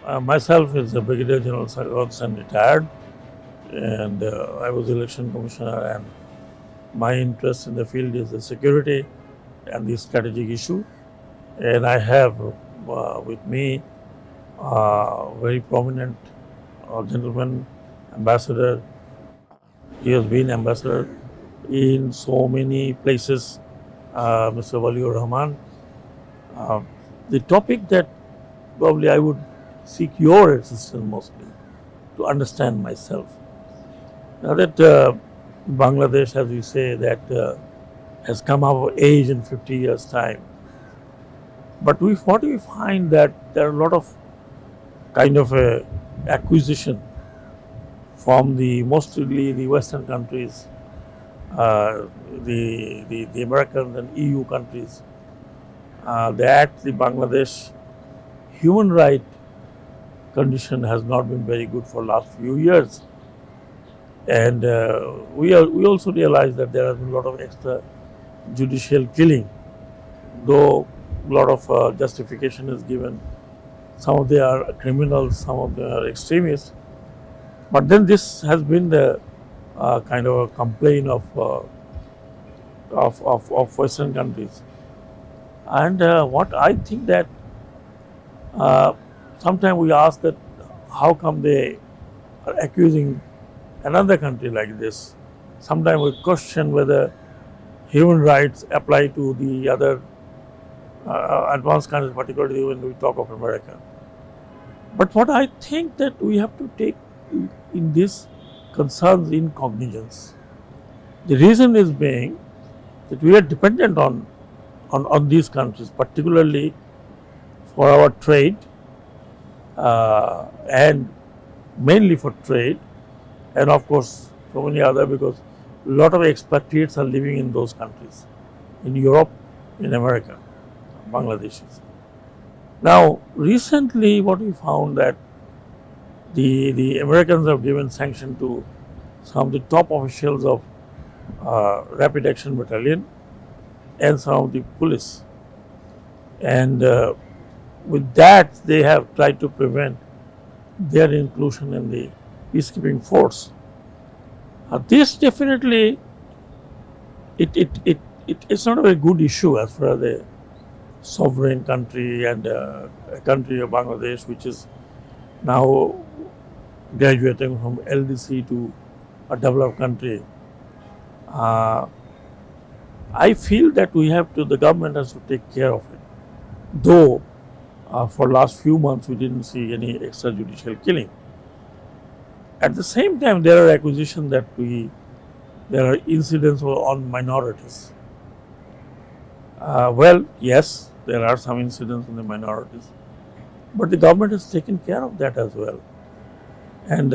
Myself is a Brigadier General Sakhawat and retired, and I was election commissioner. And my interest in the field is the security and the strategic issue. And I have with me very prominent gentleman, ambassador. He has been ambassador in so many places, Mr. Waliur Rahman. Uh, the topic that probably I would seek your assistance mostly to understand myself. Now that Bangladesh, as we say, that has come of age in 50 years' time. But what we find that there are a lot of kind of a acquisition from mostly the Western countries, the Americans and EU countries, that the Bangladesh human right condition has not been very good for last few years. And we also realize that there has been a lot of extra judicial killing, though a lot of justification is given. Some of them are criminals, some of them are extremists. But then this has been the kind of a complaint of Western countries. And what I think that sometimes we ask that how come they are accusing another country like this. Sometimes we question whether human rights apply to the other advanced countries, particularly when we talk of America. But what I think that we have to take in this concerns in cognizance. The reason is being that we are dependent on these countries, particularly for our trade and mainly for trade, and of course so many other, because a lot of expatriates are living in those countries, in Europe, in America, Bangladeshis. Now recently what we found that the Americans have given sanction to some of the top officials of Rapid Action Battalion and some of the police, and with that they have tried to prevent their inclusion in the peacekeeping force. This definitely it's not a very good issue as far as the sovereign country and a country of Bangladesh, which is now graduating from LDC to a developed country. I feel that the government has to take care of it. Though for last few months we didn't see any extrajudicial killing. At the same time, there are accusations that there are incidents on minorities. Well, yes, there are some incidents on the minorities, but the government has taken care of that as well. And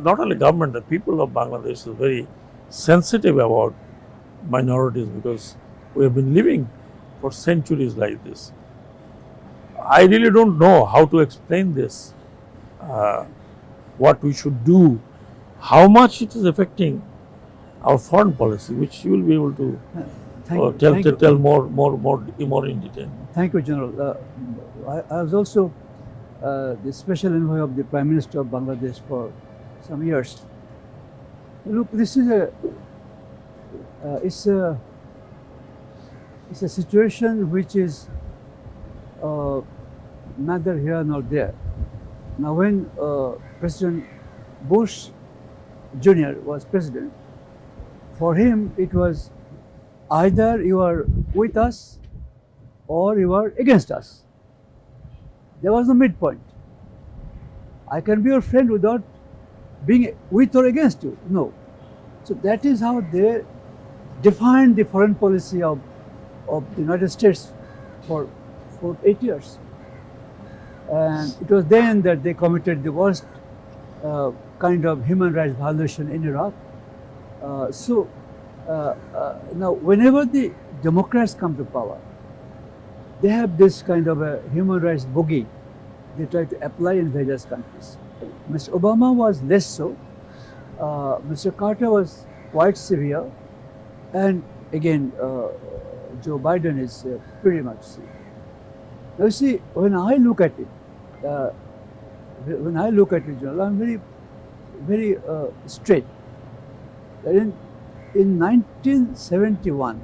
not only government, the people of Bangladesh is very sensitive about minorities because we have been living for centuries like this. I really don't know how to explain this, what we should do, how much it is affecting our foreign policy, which you will be able to tell more in detail. Thank you, General. I was also the special envoy of the Prime Minister of Bangladesh for some years. Look, this is it's a situation which is neither here nor there. Now, when President Bush Jr. was president, for him it was either you are with us or you are against us. There was no midpoint. I can be your friend without being with or against you. No. So that is how they defined the foreign policy of the United States for 8 years. And it was then that they committed the worst kind of human rights violation in Iraq. Now, whenever the Democrats come to power, they have this kind of a human rights boogie they try to apply in various countries. Mr. Obama was less so. Mr. Carter was quite severe. And again, Joe Biden is pretty much severe. Now, you see, when I look at it, uh, when I look at it, General, I'm very straight. That in 1971,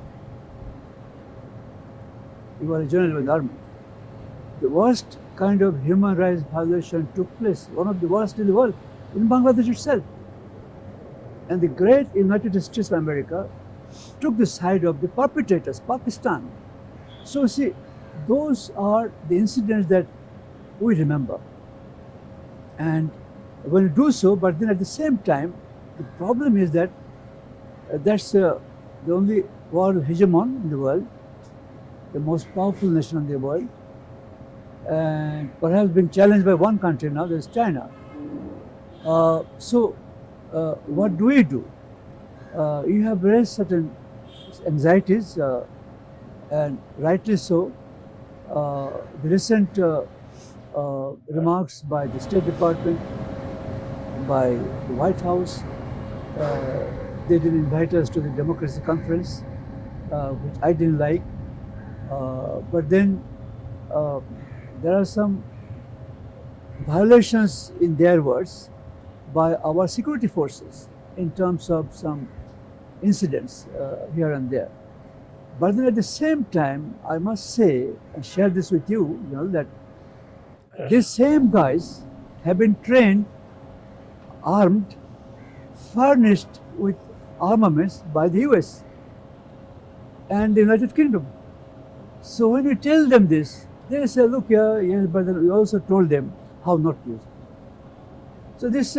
you were a general in the army. The worst kind of human rights violation took place, one of the worst in the world, in Bangladesh itself. And the great United States of America took the side of the perpetrators, Pakistan. So see, those are the incidents that we remember. And when you do so, but then at the same time, the problem is that that's the only world hegemon in the world, the most powerful nation in the world, and perhaps been challenged by one country now, that's China. What do we do? You have raised certain anxieties, and rightly so. The recent remarks by the State Department, by the White House, they didn't invite us to the Democracy Conference, which I didn't like. But then there are some violations, in their words, by our security forces in terms of some incidents here and there. But then at the same time, I must say and share this with you, that these same guys have been trained, armed, furnished with armaments by the US and the United Kingdom. So when you tell them this, they say, look here, yes, but then we also told them how not to use it. So this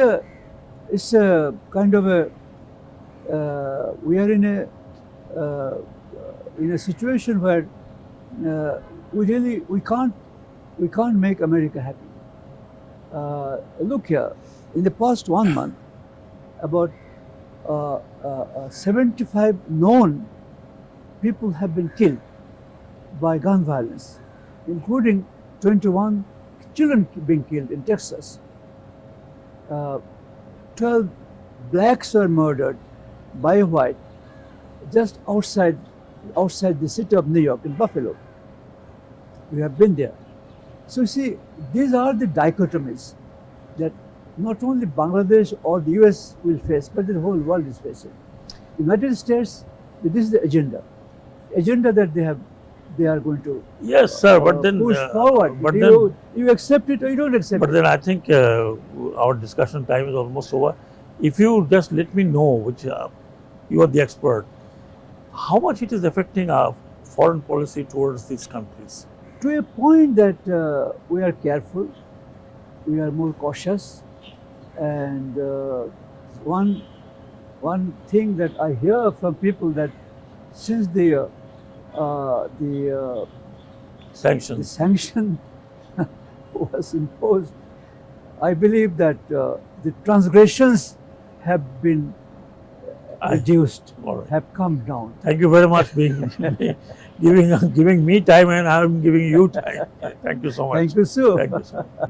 is a kind of a, we are in a situation where we can't make America happy. Look here, in the past 1 month, about 75 known people have been killed by gun violence, including 21 children being killed in Texas. 12 blacks were murdered by a white just outside the city of New York, in Buffalo. We have been there. So see, these are the dichotomies that not only Bangladesh or the US will face, but the whole world is facing. United States, this is the agenda that they are going to Yes, sir, but then push forward. But you accept it or you don't accept But it. then I think our discussion time is almost over. If you just let me know, which you are the expert, how much it is affecting our foreign policy towards these countries? To a point that we are careful, we are more cautious, and one thing that I hear from people that since the Sanctions. sanction was imposed, I believe that the transgressions have been reduced, All right. have come down. Thank you very much for giving me time, and I'm giving you time. Thank you so much. Thank you, sir. Thank you so much.